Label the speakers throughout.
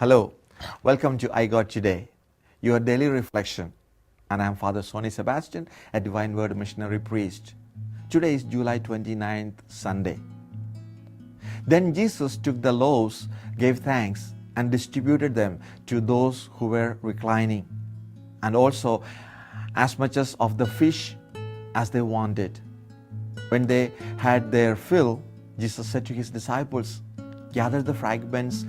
Speaker 1: Hello, welcome to iGod Today, your daily reflection. And I am Father Soney Sebastian, a Divine Word missionary priest. Today is July 29th, Sunday. Then Jesus took the loaves, gave thanks, and distributed them to those who were reclining, and also as much as of the fish as they wanted. When they had their fill, Jesus said to his disciples, "Gather the fragments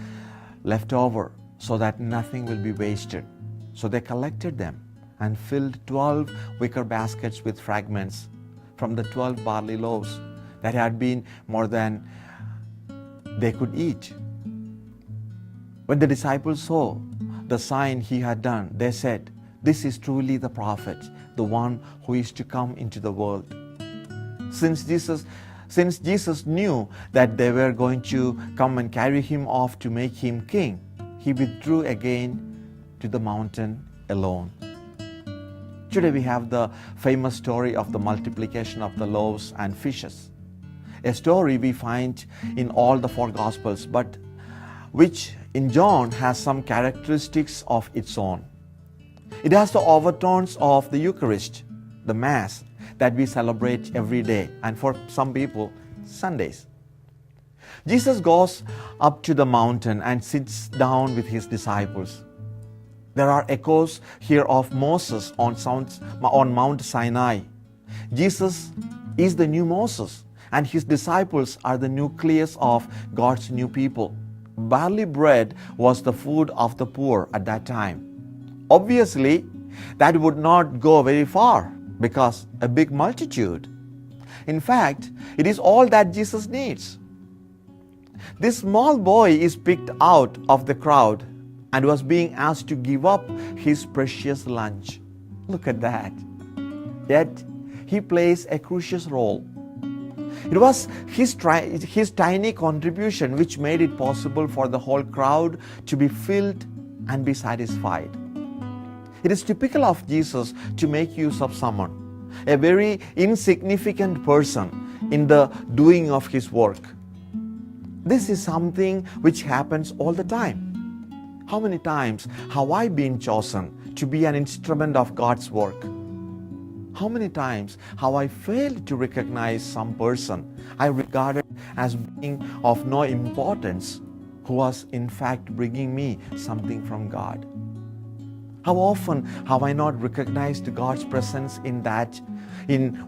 Speaker 1: left over so that nothing will be wasted." So they collected them and filled 12 wicker baskets with fragments from the 12 barley loaves that had been more than they could eat. When the disciples saw the sign he had done, they said, "This is truly the prophet, the one who is to come into the world." Since Jesus knew that they were going to come and carry him off to make him king, he withdrew again to the mountain alone. Today we have the famous story of the multiplication of the loaves and fishes. A story we find in all the four Gospels, but which in John has some characteristics of its own. It has the overtones of the Eucharist, the Mass, that we celebrate every day, and for some people, Sundays. Jesus goes up to the mountain and sits down with his disciples. There are echoes here of Moses on Mount Sinai. Jesus is the new Moses, and his disciples are the nucleus of God's new people. Barley bread was the food of the poor at that time. Obviously, that would not go very far, because a big multitude. In fact, it is all that Jesus needs. This small boy is picked out of the crowd and was being asked to give up his precious lunch. Look at that. Yet, he plays a crucial role. It was his tiny contribution which made it possible for the whole crowd to be filled and be satisfied. It is typical of Jesus to make use of someone, a very insignificant person, in the doing of his work. This is something which happens all the time. How many times have I been chosen to be an instrument of God's work? How many times have I failed to recognize some person I regarded as being of no importance, who was in fact bringing me something from God? How often have I not recognized God's presence in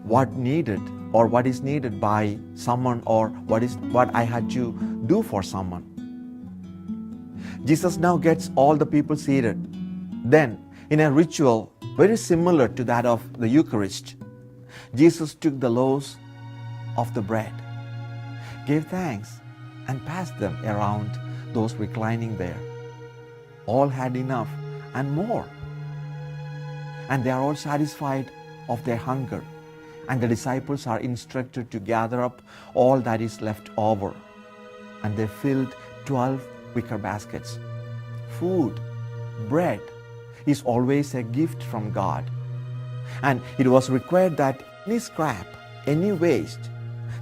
Speaker 1: what needed or what is needed by someone, or what I had to do for someone? Jesus now gets all the people seated. Then, in a ritual very similar to that of the Eucharist, Jesus took the loaves of the bread, gave thanks, and passed them around those reclining there. All had enough and more, and they are all satisfied of their hunger, and the disciples are instructed to gather up all that is left over, and they filled 12 wicker baskets. Food, bread, is always a gift from God, and it was required that any scrap, any waste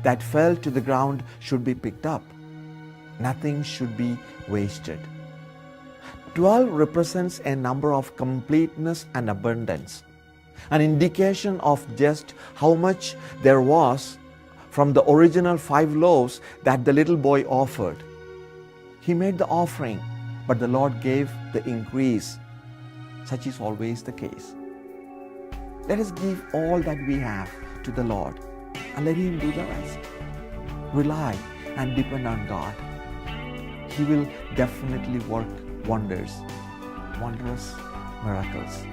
Speaker 1: that fell to the ground should be picked up. Nothing should be wasted. 12 represents a number of completeness and abundance, an indication of just how much there was from the original 5 loaves that the little boy offered. He made the offering, but the Lord gave the increase. Such is always the case. Let us give all that we have to the Lord and let Him do the rest. Rely and depend on God. He will definitely work wonders, wondrous miracles.